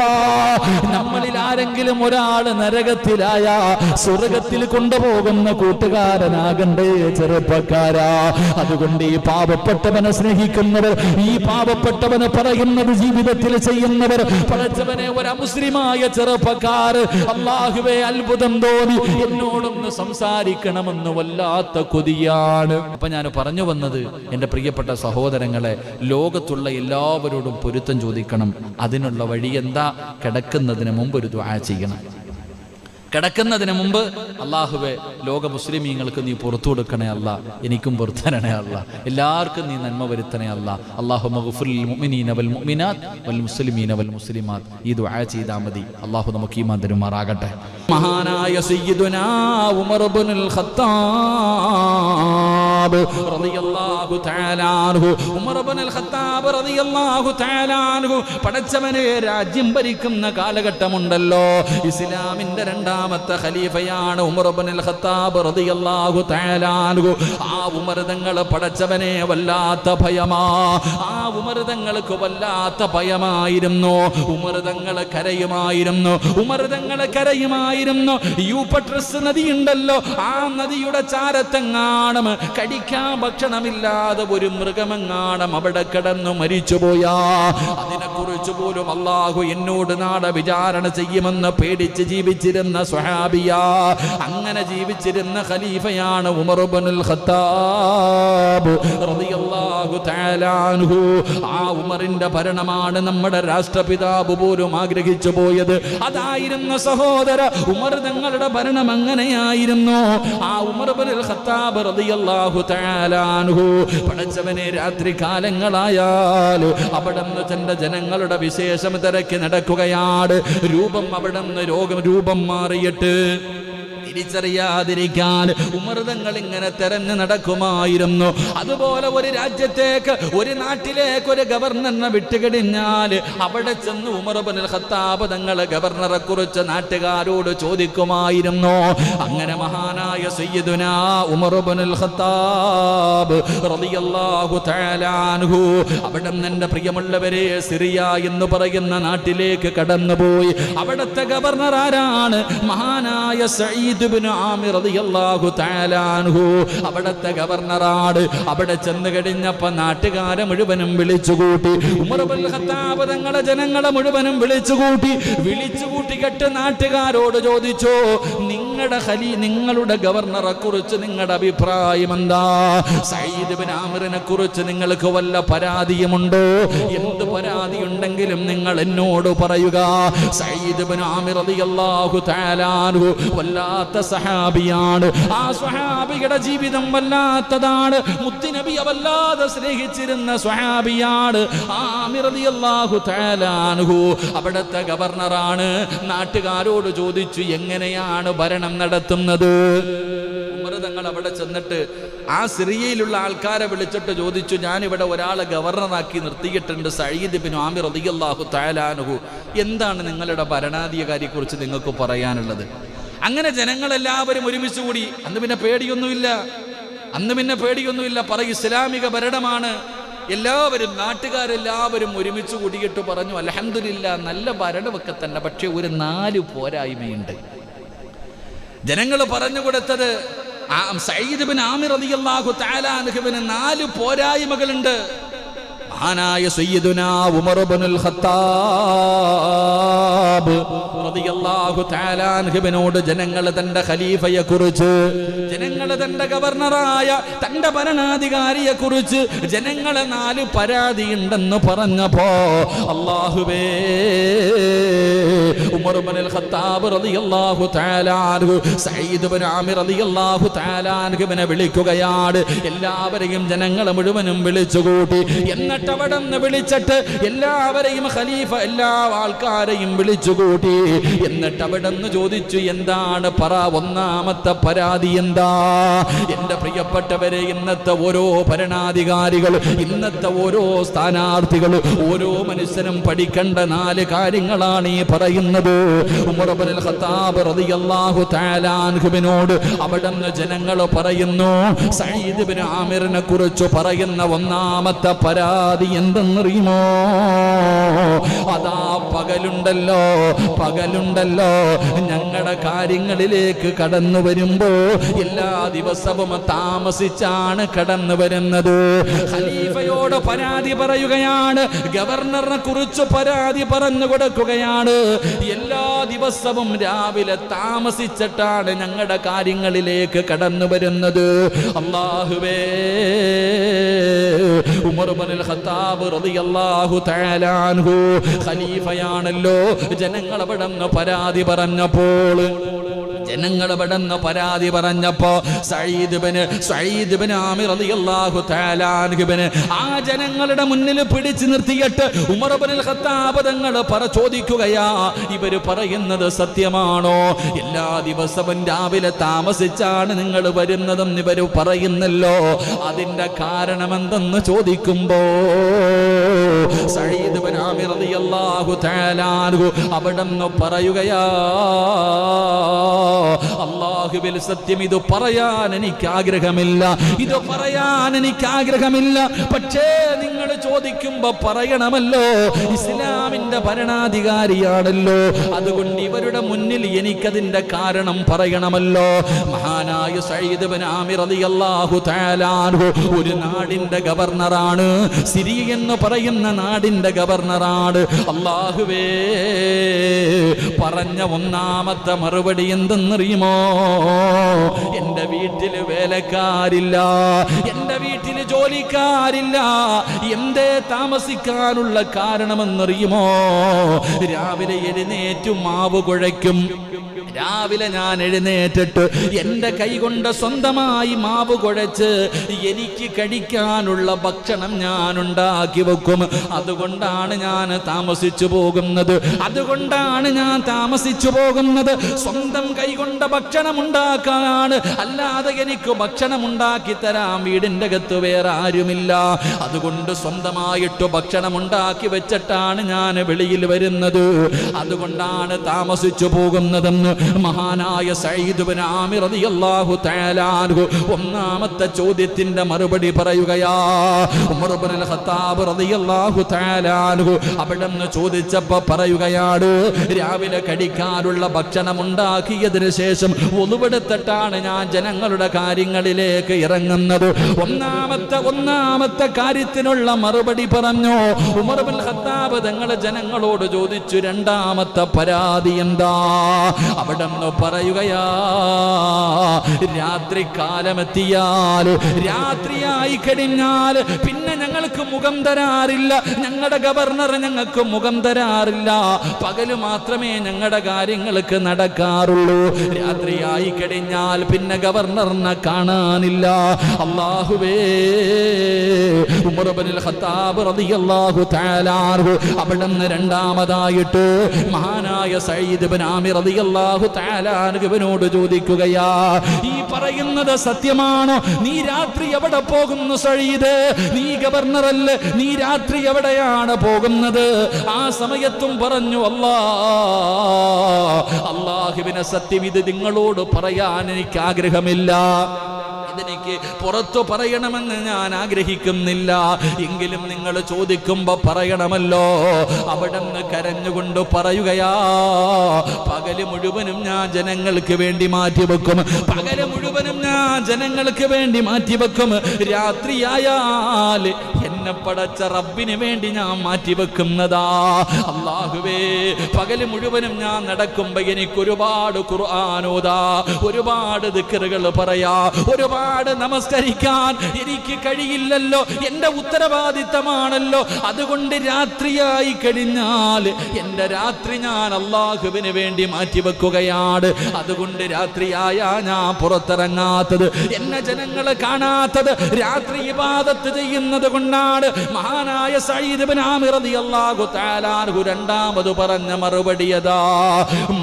നമ്മളിൽ ആരെങ്കിലും ഒരാൾ നരകത്തിലായ സ്വർഗത്തിൽ കൊണ്ടുപോകുന്ന കൂട്ടുകാരനാകണ്ടേ ചെറുപ്പക്കാരാ. അതുകൊണ്ട് ഈ പാവപ്പെട്ടവനെ സ്നേഹിക്കുന്നവർ, ഈ പാവപ്പെട്ടവനെ പറയുന്നത് ജീവിതത്തിൽ ചെയ്യുന്നവർ, പടച്ചവനെ ഒരു അമുസ്ലിമായ ചെറുപ്പക്കാർ അല്ലാഹുവേ അത്ഭുതം തോന്നി എന്നോടൊന്ന് സംസാരിക്കണമെന്ന് വല്ലാത്ത കൊതിയാണ്. അപ്പൊ ഞാൻ പറഞ്ഞു വന്നത്, എന്റെ പ്രിയപ്പെട്ട സഹോദരങ്ങളെ, ലോകത്തുള്ള എല്ലാവരോടും പൊരുത്തം ചോദിക്കണം. അതിനുള്ള വഴി എന്താ? കിടക്കുന്നതിന് മുമ്പ് ഒരു ദുആ ചെയ്യണം. കിടക്കുന്നതിന് മുമ്പ് അല്ലാഹുവേ ലോക മുസ്ലിമീങ്ങൾക്ക് നീ പുറത്തു കൊടുക്കണേ അല്ല, എനിക്കും പുറത്തരണേ അല്ല, എല്ലാവർക്കും നീ നന്മ വരുത്തണേ അല്ല. അല്ലാഹുമ്മ ഗഫിറിൽ മുഅ്മിനീന വൽ മുഅ്മിനാത്ത് വൽ മുസ്ലിമീന വൽ മുസ്ലിമാത്ത്. ഈ ദുആ ചെയ്താൽ മതി. അല്ലാഹു നമുക്ക് ഈമാൻ തരുമാറാകട്ടെ. മഹാനായ സയ്യിദുനാ ഉമർ ഇബ്നുൽ ഖത്താബ് റളിയല്ലാഹു തആല അൻഹു, ഉമർ ഇബ്നുൽ ഖത്താബ് റളിയല്ലാഹു തആല അൻഹു പടച്ചവനെ രാജ്യം ഭരിക്കുന്ന കാലഘട്ടമുണ്ടല്ലോ. ഇസ്ലാമിന്റെ രണ്ടാമത്തെ ഖലീഫയാണ് ഉമർ ഇബ്നുൽ ഖത്താബ് റളിയല്ലാഹു തആല അൻഹു. ആ ഉമർ തങ്ങൾ പടച്ചവനെ വല്ലാത്ത ഭയമാ. ആ ഉമർ തങ്ങൾക്ക് വല്ലാത്ത ഭയമായിരുന്നു. ഉമർ തങ്ങൾ കരയുമായിരുന്നു. ഉമർ തങ്ങൾ കരയുമായിരുന്നു. യൂഫ്രട്ടീസ് നദിയുണ്ടല്ലോ, ആ നദിയുടെ ചാരത്തെങ്ങാണം കടിക്കാൻ ഭക്ഷണമില്ലാതെ ഒരു മൃഗമെങ്ങാണം അവിടെ കിടന്നു മരിച്ചുപോയാ അതിനെക്കുറിച്ച് പോലും അല്ലാഹു എന്നോട് നാളെ വിചാരണ ചെയ്യുമെന്ന് പേടിച്ച് ജീവിച്ചിരുന്ന സ്വഹാബിയ. അങ്ങനെ ജീവിച്ചിരുന്ന ഖലീഫയാണ് ഉമർ ഇബ്നുൽ ഖത്താബ് റളിയല്ലാഹു തആല അൻഹു. ആ ഉമറിന്റെ ഭരണമാണ് നമ്മുടെ രാഷ്ട്രപിതാവ് പോലും ആഗ്രഹിച്ചു പോയത്. അതായിരുന്നു സഹോദര ഉമർ തങ്ങളുടെ ഭരണം. അങ്ങനെയായിരുന്നു. ആ ഉമർ ഇബ്നുൽ ഖത്താബ് റളിയല്ലാഹു തആല അൻഹു പടച്ചവനെ രാത്രി കാലങ്ങളായാൽ അവിടുന്ന് തന്റെ ജനങ്ങളുടെ വിശേഷം തിരക്കി നടക്കുകയാണ്. രൂപം അവിടുന്ന് രൂപം മാറിയിട്ട് തിരിച്ചറിയാതിരിക്കാൻ ഉമർ തങ്ങൾ ഇങ്ങനെ തെരഞ്ഞു നടക്കുമായിരുന്നു. അതുപോലെ ഒരു രാജ്യത്തേക്ക്, ഒരു നാട്ടിലേക്ക് ഒരു ഗവർണറിനെ വിട്ടുകഴിഞ്ഞാൽ അവിടെ ചെന്ന് ഉമർ ഇബ്നുൽ ഖത്താബ് തങ്ങൾ ഗവർണറെ കുറിച്ച് നാട്ടുകാരോട് ചോദിക്കുമായിരുന്നു. അങ്ങനെ മഹാനായ സയ്യിദുനാ ഉമർ ഇബ്നുൽ ഖത്താബ് റളിയല്ലാഹു തആല അൻഹു അവിടെ എൻ്റെ പ്രിയമുള്ളവരെ സിറിയ എന്ന് പറയുന്ന നാട്ടിലേക്ക് കടന്നുപോയി. അവിടുത്തെ ഗവർണർ ആരാണ്? മഹാനായ സഈദ് ഇബ്നു ആമിർ റളിയല്ലാഹു തആല അൻഹു അവിടുത്തെ ഗവർണറാണ്. അവിടെ ചെന്ന് കഴിഞ്ഞപ്പോൾ നാട്ടുകാരെ മുഴുവനും വിളിച്ചുകൂട്ടി. ഉമർ ഇബ്നുൽ ഖത്താബ് തങ്ങളെ ജനങ്ങളെ മുഴുവനും വിളിച്ചുകൂട്ടി കേട്ട് നാട്ടുകാരോട് ചോദിച്ചു, നിങ്ങളുടെ ഗവർണറെ കുറിച്ച് നിങ്ങളുടെ അഭിപ്രായം എന്താ? സഈദ് ഇബ്നു ആമിറിനെ കുറിച്ച് നിങ്ങൾക്ക് വല്ല പരാതിയുമുണ്ടോ? എന്ത് പരാതി ഉണ്ടെങ്കിലും നിങ്ങൾ എന്നോട് പറയുക. സഈദ് ഇബ്നു ആമിർ റളിയല്ലാഹു തആല അൻഹു വല്ലാത്ത സഹാബിയാണ്. ആ സ്വഹാബിയുടെ ജീവിതം വല്ലാത്തതാണ്. മുത്തുനബിയെ വല്ലാതെ സ്നേഹിച്ചിരുന്ന സ്വഹാബിയാണ് ആമിർ റളിയല്ലാഹു തആല അൻഹു. അവിടുത്തെ ഗവർണറാണ്. നാട്ടുകാരോട് ചോദിച്ചു, എങ്ങനെയാണ് ഭരണം നടത്തുന്നത്? ഉമർ തങ്ങൾ അവിടെ ചെന്നിട്ട് ആ സിറിയയിലുള്ള ആൾക്കാരെ വിളിച്ചിട്ട് ചോദിച്ചു, ഞാനിവിടെ ഒരാളെ ഗവർണറാക്കി നിർത്തിയിട്ടുണ്ട്, സഈദ് ഇബ്നു ആമിർ റളിയല്ലാഹു തആല അൻഹു. എന്താണ് നിങ്ങളുടെ ഭരണാധികാരിയെക്കുറിച്ച് നിങ്ങൾക്ക് പറയാനുള്ളത്? അങ്ങനെ ജനങ്ങളെല്ലാവരും ഒരുമിച്ച് കൂടി. അന്ന് പിന്നെ പേടിയൊന്നുമില്ല. പറയും ഇസ്ലാമിക ഭരണമാണ്. എല്ലാവരും, നാട്ടുകാരെല്ലാവരും ഒരുമിച്ച് കൂടിയിട്ട് പറഞ്ഞു, അൽഹംദുലില്ലാ, നല്ല ഭരണമൊക്കെ തന്നെ, പക്ഷെ ഒരു 4 പോരായ്മയുണ്ട്. ജനങ്ങൾ പറഞ്ഞു കൊടുത്തത് സഈദ് ഇബ്നു ആമിർ റളിയല്ലാഹു തആല അൻഹുവിന് 4 പോരായ്മകളുണ്ട്. മഹാനായ സയ്യിദുനാ ഉമർ ഇബ്നുൽ ഖത്താബ് റളിയല്ലാഹു തആല അൻഹുവിനോട് ജനങ്ങൾ തന്റെ ഖലീഫയെ കുറിച്ച്, ജനങ്ങൾ തന്റെ ഗവർണറായ തന്റെ ഭരണാധികാരിയെ കുറിച്ച് ജനങ്ങളെ 4 പരാതിയുണ്ടെന്ന് പറഞ്ഞപ്പോ, അല്ലാഹുവേ, ഉമർ ഇബ്നുൽ ഖത്താബ് റളിയല്ലാഹു തആല അൻഹു സഈദ് ഇബ്നു ആമിർ റളിയല്ലാഹു തആല അൻഹുവിനെ വിളിക്കുകയാണ്. എല്ലാവരെയും ജനങ്ങളെ മുഴുവനും വിളിച്ചുകൂട്ടി. എന്നിട്ട് അവിടെ നിന്ന് വിളിച്ചിട്ട് എല്ലാവരെയും ഖലീഫ എല്ലാ ആൾക്കാരെയും വിളിച്ചുകൂട്ടി. എന്നിട്ട് അവിടെ നിന്ന് ചോദിച്ചു, എന്താണ് പറ, ഒന്നാമത്തെ പരാതി എന്താ? എന്റെ പ്രിയപ്പെട്ടവരെ, ഇന്നത്തെ ഓരോ ഭരണാധികാരികൾ, ഇന്നത്തെ ഓരോ സ്ഥാനാർത്ഥികൾ, ഓരോ മനുഷ്യനും പഠിക്കേണ്ട 4 കാര്യങ്ങളാണ് ഈ പറയുന്നത്. ഉമർ ഇബ്നുൽ ഖത്താബ് റളിയല്ലാഹു തആല അൻഹുവിനോട് അവിടെ നിന്ന് ജനങ്ങൾ പറയുന്നു, സഈദ് ഇബ്നു ആമിറിനെ കുറിച്ച് പറയുന്ന ഒന്നാമത്തെ പരാതി എന്തെന്നറിയുമോ? അതാ പകലുണ്ടല്ലോ, ഞങ്ങളുടെ കാര്യങ്ങളിലേക്ക് കടന്നു വരുമ്പോ എല്ലാ ദിവസവും താമസിച്ചാണ് കടന്നു വരുന്നത്. ഖലീഫയോട് പരാതി പറയുകയാണ്, ഗവർണറിനെ കുറിച്ച് പരാതി പറഞ്ഞു കൊടുക്കുകയാണ്. എല്ലാ ദിവസവും രാവിലെ താമസിച്ചിട്ടാണ് ഞങ്ങളുടെ കാര്യങ്ങളിലേക്ക് കടന്നു വരുന്നത്. അല്ലാഹുവേ, ഉമർ ഇബ്നുൽ ഖത്താബ് റളിയല്ലാഹു തആല അൻഹു ഖലീഫയാണല്ലോ. ജനങ്ങൾ അവിടെ നിന്ന് പരാതി പറഞ്ഞപ്പോ സഈദ് ഇബ്നു ആമിർ റളിയല്ലാഹു തആല അൻഹുവിനെ ആ ജനങ്ങളുടെ മുന്നിൽ പിടിച്ചു നിർത്തിയിട്ട് ഉമർ ഇബ്നുൽ ഖത്താബ് തങ്ങൾ ചോദിക്കുകയാ, ഇവര് പറയുന്നത് സത്യമാണോ? എല്ലാ ദിവസവും രാവിലെ താമസിച്ചാണ് നിങ്ങൾ വരുന്നതെന്ന് ഇവര് പറയുന്നല്ലോ, അതിന്റെ കാരണം എന്തെന്ന് ചോദിക്കുമ്പോ സഈദ് ഇബ്നു ആമിർ റളിയല്ലാഹു തആല അൻഹു അവിടെ നിന്ന് പറയുകയാ, അല്ലാഹുവിൽ സത്യം, ഇത് പറയാൻ എനിക്ക് ആഗ്രഹമില്ല, പക്ഷേ നിങ്ങൾ ചോദിക്കുമ്പോ പറയണമല്ലോ, ഇസ്ലാമിന്റെ ഭരണാധികാരിയാണല്ലോ, അതുകൊണ്ട് ഇവരുടെ മുന്നിൽ എനിക്കതിന്റെ കാരണം പറയണമല്ലോ. മഹാനായ സഈദ് ഇബ്നു ആമിർ റളിയല്ലാഹു തആല അൻഹു ഒരു നാടിന്റെ ഗവർണറാണ്, സിറിയ എന്ന് പറയുന്ന നാടിന്റെ ഗവർണറാണ്. അല്ലാഹുവേ, പറഞ്ഞ ഒന്നാമത്തെ മറുപടി എന്തെന്നറിയുമോ? എന്റെ വീട്ടില് വേലക്കാരില്ല, എന്റെ വീട്ടില് ജോലിക്കാരില്ല. എന്തേ താമസിക്കാനുള്ള കാരണമെന്നറിയുമോ? രാവിലെ എഴുന്നേറ്റു മാവ് കുഴയ്ക്കും, രാവിലെ ഞാൻ എഴുന്നേറ്റിട്ട് എൻ്റെ കൈകൊണ്ട് സ്വന്തമായി മാവ് കുഴച്ച് എനിക്ക് കഴിക്കാനുള്ള ഭക്ഷണം ഞാൻ ഉണ്ടാക്കി വെക്കും. അതുകൊണ്ടാണ് ഞാൻ താമസിച്ചു പോകുന്നത്. സ്വന്തം കൈകൊണ്ട് ഭക്ഷണം ഉണ്ടാക്കാനാണ്. അല്ലാതെ എനിക്ക് ഭക്ഷണം ഉണ്ടാക്കി തരാൻ വീടിൻ്റെ അകത്ത് വേറെ ആരുമില്ല. അതുകൊണ്ട് സ്വന്തമായിട്ട് ഭക്ഷണം ഉണ്ടാക്കി വെച്ചിട്ടാണ് ഞാൻ വെളിയിൽ വരുന്നത്. അതുകൊണ്ടാണ് താമസിച്ചു പോകുന്നതെന്ന് മഹാനായ സഈദ് ഇബ്നു ആമിർ റളിയല്ലാഹു തആല അൻഹു ഒന്നാമത്തെ ചോദ്യത്തിന്റെ മറുപടി പറയുകയാ. ഉമർ ഇബ്നുൽ ഖത്താബ് റളിയല്ലാഹു തആല അൻഹു അവിടുന്ന് ചോദിച്ചപ്പോൾ പറയുകയാണ്, രാവിലെ കഴിക്കാനുള്ള ഭക്ഷണം ഉണ്ടാക്കിയതിനു ശേഷം ഒളുവെടുത്തിട്ടാണ് ഞാൻ ജനങ്ങളുടെ കാര്യങ്ങളിലേക്ക് ഇറങ്ങുന്നത്. ഒന്നാമത്തെ കാര്യത്തിനുള്ള മറുപടി പറഞ്ഞു ഉമർ ഇബ്നുൽ ഖത്താബ് തങ്ങൾ ജനങ്ങളോട് ചോദിച്ചു, രണ്ടാമത്തെ പരാതി എന്താ? അവിടുന്ന് പറയുകയാ, രാത്രി കാലമെത്തിയാൽ, രാത്രിയായി കഴിഞ്ഞാൽ പിന്നെ ഞങ്ങൾക്ക് മുഖം തരാറില്ല. ഞങ്ങളുടെ ഗവർണർ ഞങ്ങൾക്ക് മുഖം തരാറില്ല. പകല് മാത്രമേ ഞങ്ങളുടെ കാര്യങ്ങൾക്ക് നടക്കാറുള്ളൂ. രാത്രിയായി കഴിഞ്ഞാൽ പിന്നെ ഗവർണറിനെ കാണാനില്ല. അല്ലാഹുവേ, ഉമർ ഇബ്നുൽ ഖത്താബ് റളിയല്ലാഹു തആല അൻഹു അവിടുന്ന് രണ്ടാമതായിട്ട് മഹാനായ സഈദ് ഇബ്നു ആമിർ റളിയല്ലാഹു തആല അൻഹുവിനോട് ചോദിക്കുകയാ, ഈ പറയുന്നത് സത്യമാണോ? നീ രാത്രി എവിടെ പോകുന്നു സഈദ്? നീ ഗവർണറല്ലേ, നീ രാത്രി എവിടെയാണ് പോകുന്നത്? ആ സമയത്തും പറഞ്ഞു, അല്ലാഹുവിനെ സത്യം, ഇത് നിങ്ങളോട് പറയാൻ എനിക്ക് ആഗ്രഹമില്ല. ഇതെനിക്ക് പുറത്തു പറയണമെന്ന് ഞാൻ ആഗ്രഹിക്കുന്നില്ല. എങ്കിലും നിങ്ങൾ ചോദിക്കുമ്പോ പറയണമല്ലോ. അവിടുന്ന് കരഞ്ഞുകൊണ്ട് പറയുകയാ, പകല് മുഴുവനും ഞാൻ ജനങ്ങൾക്ക് വേണ്ടി മാറ്റിവെക്കും. രാത്രിയായാൽ എന്നെ പടച്ച റബ്ബിന് വേണ്ടി ഞാൻ മാറ്റിവെക്കുന്നതാ. അല്ലാഹുവേ, പകല് മുഴുവനും ഞാൻ നടക്കുമ്പോ എനിക്ക് ഒരുപാട് ഖുർആൻ ഓതാ, ഒരുപാട് ദിക്റുകൾ പറയാ, ഒരുപാട് നമസ്കരിക്കാൻ എനിക്ക് കഴിയില്ലല്ലോ. എന്റെ ഉത്തരവാദിത്തമാണല്ലോ. അതുകൊണ്ട് രാത്രിയായി കഴിഞ്ഞാൽ എന്റെ രാത്രി ഞാൻ അല്ലാഹുവിന് വേണ്ടി മാറ്റിവെക്കുകയാണ്. അതുകൊണ്ട് രാത്രിയായാ ഞാൻ പുറത്തിറങ്ങാത്തത്, എന്നെ ജനങ്ങളെ കാണാത്തത്, രാത്രി ഇബാദത്ത് ചെയ്യുന്നത് കൊണ്ടാണ്. മഹാനായ സഈദ് ഇബ്നു ആമിർ റളിയല്ലാഹു തആല അൻഹു രണ്ടാമത് പറഞ്ഞ മറുപടിയതാ.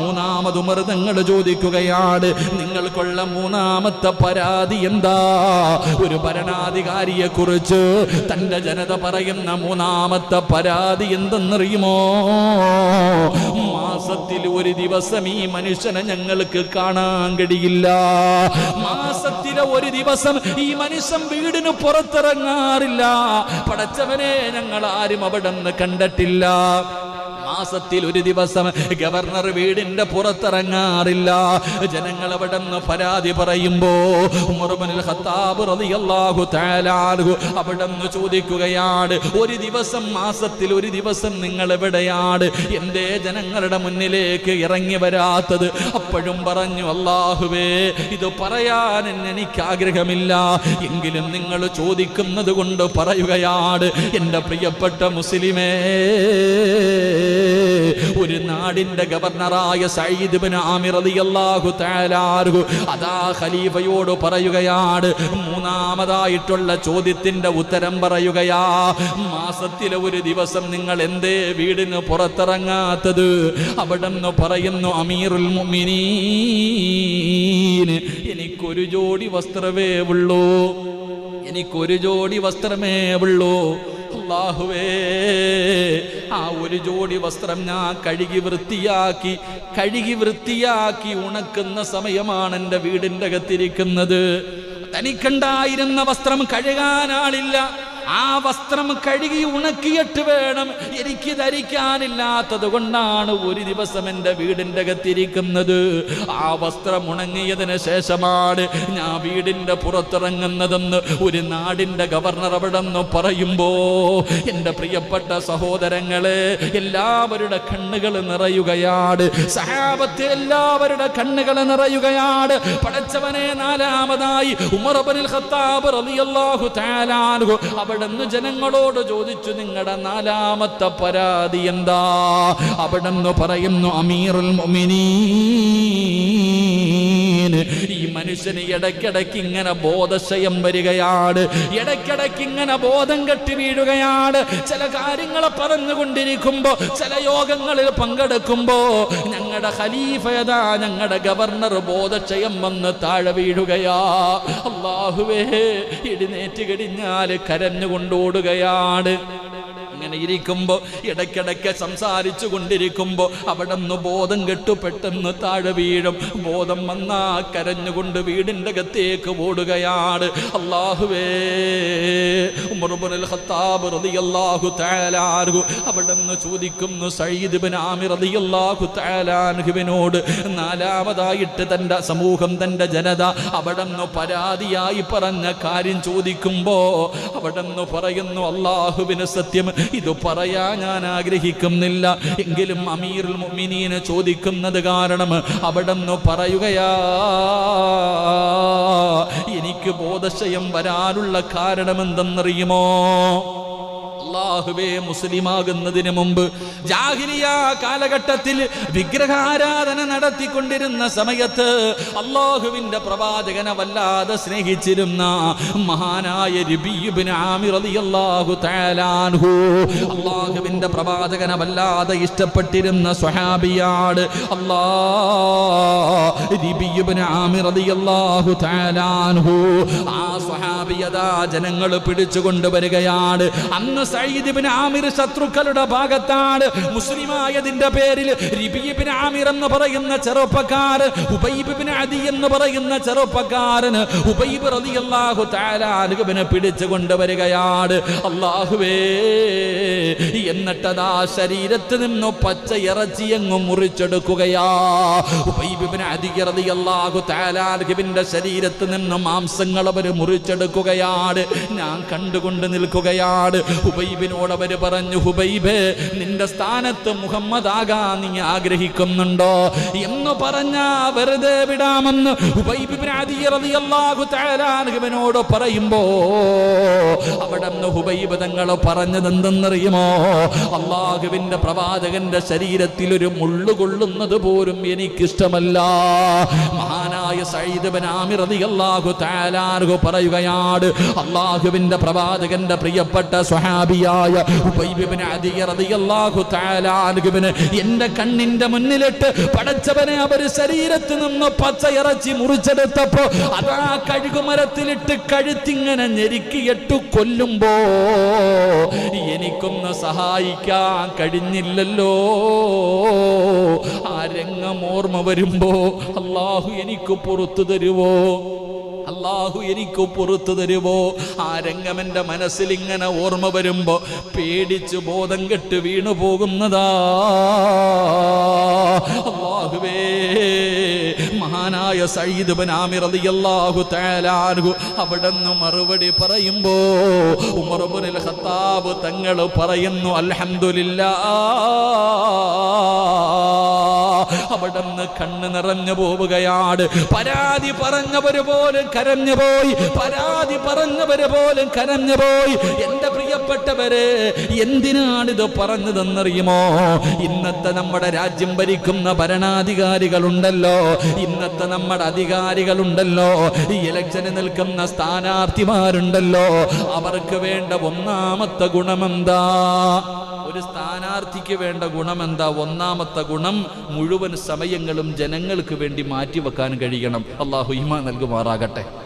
മൂന്നാമത് ഉമർ തങ്ങൾ ചോദിക്കുകയാണ്, നിങ്ങൾക്കുള്ള മൂന്നാമത്തെ പരാതി എന്താ? ഒരു ഭരണാധികാരിയെ കുറിച്ച് തന്റെ ജനത പറയുന്ന മൂന്നാമത്തെ പരാതി എന്തെന്നറിയുമോ? മാസത്തിൽ ഒരു ദിവസം ഈ മനുഷ്യനെ ഞങ്ങൾക്ക് കാണാൻ കഴിയില്ല. മാസത്തിലെ ഒരു ദിവസം ഈ മനുഷ്യൻ വീടിന് പുറത്തിറങ്ങാറില്ല. പടച്ചവനെ, ഞങ്ങൾ ആരും അവിടെ നിന്ന് കണ്ടിട്ടില്ല. മാസത്തിൽ ഒരു ദിവസം ഗവർണർ വീടിന്റെ പുറത്തിറങ്ങാറില്ല. ജനങ്ങൾ അവിടെ നിന്ന് പരാതി പറയുമ്പോ ഉമർ ഇബ്നുൽ ഖത്താബ് റളിയല്ലാഹു തആല അൻഹു അവിടെ നിന്ന് ചോദിക്കുകയാണ്, ഒരു ദിവസം, മാസത്തിൽ ഒരു ദിവസം നിങ്ങൾ എവിടെയാണ്? എന്തേ ജനങ്ങളുടെ മുന്നിലേക്ക് ഇറങ്ങി വരാത്തത്? അപ്പോഴും പറഞ്ഞു, അല്ലാഹുവേ, ഇത് പറയാൻ എനിക്ക് ആഗ്രഹമില്ല. എങ്കിലും നിങ്ങൾ ചോദിക്കുന്നത് കൊണ്ട് പറയുകയാണ്. എൻ്റെ പ്രിയപ്പെട്ട മുസ്ലിമേ, ഒരു നാടിന്റെ ഗവർണറായ സഈദ് ഇബ്നു ആമിർ റളിയല്ലാഹു തആല അൻഹു അതാ ഖലീഫയോട് പറയുകയാണ്, മൂന്നാമതായിട്ടുള്ള ചോദ്യത്തിന്റെ ഉത്തരം പറയുകയാ. മാസത്തിലെ ഒരു ദിവസം നിങ്ങൾ എന്തേ വീടിന് പുറത്തിറങ്ങാത്തത്? അവിടെന്ന് പറയുന്നു, അമീറുൽ മുഅ്മിനീൻ, എനിക്കൊരു ജോഡി വസ്ത്രമേ ഉള്ളൂ. അല്ലാഹുവേ, ആ ഒരു ജോഡി വസ്ത്രം ഞാൻ കഴുകി വൃത്തിയാക്കി ഉണക്കുന്ന സമയമാണ് എൻ്റെ വീടിൻ്റെ അകത്തിരിക്കുന്നത്. തനിക്കുണ്ടായിരുന്ന വസ്ത്രം കഴുകാൻ ആളില്ല. ആ വസ്ത്രം കഴുകി ഉണക്കിയിട്ട് വേണം എനിക്ക് ധരിക്കാനില്ലാത്തത് കൊണ്ടാണ് ഒരു ദിവസം എൻ്റെ വീടിൻ്റെ അകത്തിരിക്കുന്നത്. ആ വസ്ത്രം ഉണങ്ങിയതിന് ശേഷമാണ് ഞാൻ വീടിൻ്റെ പുറത്തിറങ്ങുന്നതെന്ന് ഒരു നാടിൻ്റെ ഗവർണർ അവിടെ നിന്ന് പറയുമ്പോ എൻ്റെ പ്രിയപ്പെട്ട സഹോദരങ്ങളെ, എല്ലാവരുടെ കണ്ണുകൾ നിറയുകയാണ്. സഹാബത്ത് എല്ലാവരുടെ കണ്ണുകൾ നിറയുകയാണ്. പടച്ചവനെ, നാലാമതായി ഉമർ ഇബ്നുൽ ഖത്താബ് റളിയല്ലാഹു തആല അൻഹു അവിടുന്ന് ജനങ്ങളോട് ചോദിച്ചു, നിങ്ങളുടെ 4ാമത്തെ പരാതി എന്താ? അവിടുന്ന് പറയുന്നു, അമീറുൽ മുഅ്മിനീൻ, ഈ മനുഷ്യന് ഇടയ്ക്കിടയ്ക്ക് ഇങ്ങനെ ബോധക്ഷയം വരികയാണ്, ഇടയ്ക്കിടയ്ക്ക് ഇങ്ങനെ ബോധം കെട്ടി വീഴുകയാണ്. ചില കാര്യങ്ങളെ പറഞ്ഞുകൊണ്ടിരിക്കുമ്പോ, ചില യോഗങ്ങളിൽ പങ്കെടുക്കുമ്പോ ഞങ്ങളുടെ ഖലീഫയതാ, ഞങ്ങളുടെ ഗവർണർ ബോധക്ഷയം വന്ന് താഴെ വീഴുകയാ. അല്ലാഹുവേ, എഴുന്നേറ്റ് കഴിഞ്ഞാൽ കരഞ്ഞുകൊണ്ടോടുകയാണ്. ഇങ്ങനെ ഇരിക്കുമ്പോ, ഇടയ്ക്കിടയ്ക്ക് സംസാരിച്ചു കൊണ്ടിരിക്കുമ്പോ അവിടുന്ന് ബോധം കെട്ടു പെട്ടെന്ന് താഴെ വീഴും. ബോധം വന്നാ കരഞ്ഞുകൊണ്ട് വീടിന്റെ അകത്തേക്ക് ഓടുകയാണ്. അല്ലാഹുവേ, ഉമർ ഇബ്നുൽ ഖത്താബ് റളിയല്ലാഹു തആല അൻഹു അവിടുന്ന് ചോദിക്കുന്നു, സഈദ് ഇബ്നു ആമിർ റളിയല്ലാഹു തആല അൻഹുവിനോട് 4ാമതായിട്ട് തന്റെ സമൂഹം, തന്റെ ജനത അവിടുന്ന് പരാതിയായി പറഞ്ഞ കാര്യം ചോദിക്കുമ്പോ അവിടുന്ന് പറയുന്നു, അല്ലാഹുവിന് സത്യം, ഇത് പറയാൻ ഞാൻ ആഗ്രഹിക്കുന്നില്ല, എങ്കിലും അമീറുൽ മുഅ്മിനീന് ചോദിക്കുന്നത് കാരണം അവിടുന്ന് പറയുകയാ, എനിക്ക് ബോധക്ഷയം വരാനുള്ള കാരണം എന്തെന്നറിയുമോ? അല്ലാഹുവേ, മുസ്ലിമാകുന്നതിന് മുമ്പ് ജാഹിലിയ കാലഘട്ടത്തിൽ വിഗ്രഹാരാധന നടത്തിക്കൊണ്ടിരുന്ന സമയത്ത് അല്ലാഹുവിന്റെ പ്രവാചകനെ വല്ലാതെ സ്നേഹിച്ചിരുന്ന മഹാനായ റബീഉ ഇബ്നു ആമിർ റളിയല്ലാഹു തആല അൻഹു, അല്ലാഹുവിന്റെ പ്രവാചകനെ വല്ലാതെ ഇഷ്ടപ്പെട്ടിരുന്ന സ്വഹാബിയാണ് റബീഉ ഇബ്നു ആമിർ റളിയല്ലാഹു തആല അൻഹു. ആ സ്വഹാബിയതാ ജനങ്ങൾ പിടിച്ചു കൊണ്ടുവരികയാണ്. അന്ന് സഈദ് ഇബ്നു ആമിർ ശത്രുക്കളുടെ ഭാഗത്താണ്. മുസ്ലിമായതിന്റെ പേരിൽ റബീഉ ഇബ്നു ആമിർ എന്ന് പറയുന്ന ചെറുപ്പക്കാരൻ, ഉബൈബ് ഇബ്നു അദി എന്ന് പറയുന്ന ചെറുപ്പക്കാരൻ ഉബൈബ് റളിയല്ലാഹു തആല അൻഹുവിനെ പിടിച്ചു കൊണ്ടുവരികയാണ്. അല്ലാഹുവേ, എന്നിട്ടതാ ശരീരത്തിൽ നിന്ന് പച്ച ഇറച്ചി അങ്ങ് മുറിച്ചെടുക്കുകയാ. ഉബൈബ് ഇബ്നു അദി റളിയല്ലാഹു തആല അൻഹുവിന്റെ ശരീരത്തിൽ നിന്ന് മാംസങ്ങൾ അവർ മുറിച്ചെടുക്കുകയാണ്. ഞാൻ കണ്ടുകൊണ്ട് നിൽക്കുകയാണ്. ഹുബൈബിനോട് അവര് പറഞ്ഞു, ഹുബൈബേ, നിന്റെ സ്ഥാനത്ത് മുഹമ്മദ് ആകാൻ നീ ആഗ്രഹിക്കുന്നുണ്ടോ എന്ന് പറഞ്ഞാ വെറുതെ വിടാമെന്ന് ഹുബൈബ് ഇബ്നു അദി റളിയല്ലാഹു തആല അൻഹുവിനോട് പറയുമ്പോ അവിടുന്ന് ഹുബൈബ് തങ്ങൾ പറഞ്ഞത് എന്തെന്നറിയുമോ? അല്ലാഹുവിന്റെ പ്രവാചകന്റെ ശരീരത്തിൽ ഒരു മുള്ളു കൊള്ളുന്നത് പോലും എനിക്കിഷ്ടമല്ല. മഹാനായ സഈദ് ഇബ്നു ആമിർ റളിയല്ലാഹു തആല അൻഹു പറയുകയാണ്, അല്ലാഹുവിന്റെ പ്രവാചകന്റെ പ്രിയപ്പെട്ട സ്വഹാബിയായ ഉബൈബ് ഇബ്നു അദി റളിയല്ലാഹു തആല അൻഹുവിനെ എന്റെ കണ്ണിന്റെ മുന്നിലിട്ട് പടച്ചവനെ അവർ ശരീരത്തിൽ നിന്ന് പച്ച ഇറച്ചി മുറിച്ചെടുത്തപ്പോ അതാ കഴുകുമരത്തിലിട്ട് കഴുത്തിങ്ങനെ ഞെരുക്കിയിട്ട് കൊല്ലുമ്പോ എനിക്കൊന്ന് സഹായിക്കാൻ കഴിഞ്ഞില്ലല്ലോ. ആ രംഗം ഓർമ്മ വരുമ്പോ അല്ലാഹു എനിക്ക് പുറത്തു തരുവോ? അല്ലാഹു എനിക്ക് പുറത്തു തരുവോ? ആ രംഗം എൻ്റെ മനസ്സിൽ ഇങ്ങനെ ഓർമ്മ വരുമ്പോ പേടിച്ച് ബോധം കെട്ട് വീണു പോകുന്നതാ. അല്ലാഹുവേ, മഹാനായ സഈദ് ഇബ്നു ആമിർ റളിയല്ലാഹു തആല അൻഹു അവിടുന്ന് മറുപടി പറയുമ്പോ ഉമർ ഇബ്നുൽ ഖത്താബ് തങ്ങൾ പറയുന്നു, അൽഹംദുലില്ലാഹ്. അവിടുന്ന് കണ്ണ് നിറഞ്ഞു പോവുകയാണ്. പരാതി പറഞ്ഞവര് പോലും കരഞ്ഞുപോയി, പരാതി പറഞ്ഞവര് പോലും കരഞ്ഞുപോയി. എന്റെ പ്രിയപ്പെട്ടവരെ, എന്തിനാണിത് പറഞ്ഞതെന്നറിയുമോ? ഇന്നത്തെ നമ്മുടെ രാജ്യം ഭരിക്കുന്ന ഭരണാധികാരികളുണ്ടല്ലോ, ഇന്നത്തെ നമ്മുടെ അധികാരികളുണ്ടല്ലോ, ഈ ഇലക്ഷന് നിൽക്കുന്ന സ്ഥാനാർത്ഥിമാരുണ്ടല്ലോ, അവർക്ക് വേണ്ട ഒന്നാമത്തെ ഗുണമെന്താ? ഒരു സ്ഥാനാർത്ഥിക്ക് വേണ്ട ഗുണമെന്താ? ഒന്നാമത്തെ ഗുണം, മുഴുവൻ സമയങ്ങളും ജനങ്ങൾക്ക് വേണ്ടി മാറ്റിവെക്കാൻ കഴിയണം. അല്ലാഹു ഈമാൻ നൽകുമാറാകട്ടെ.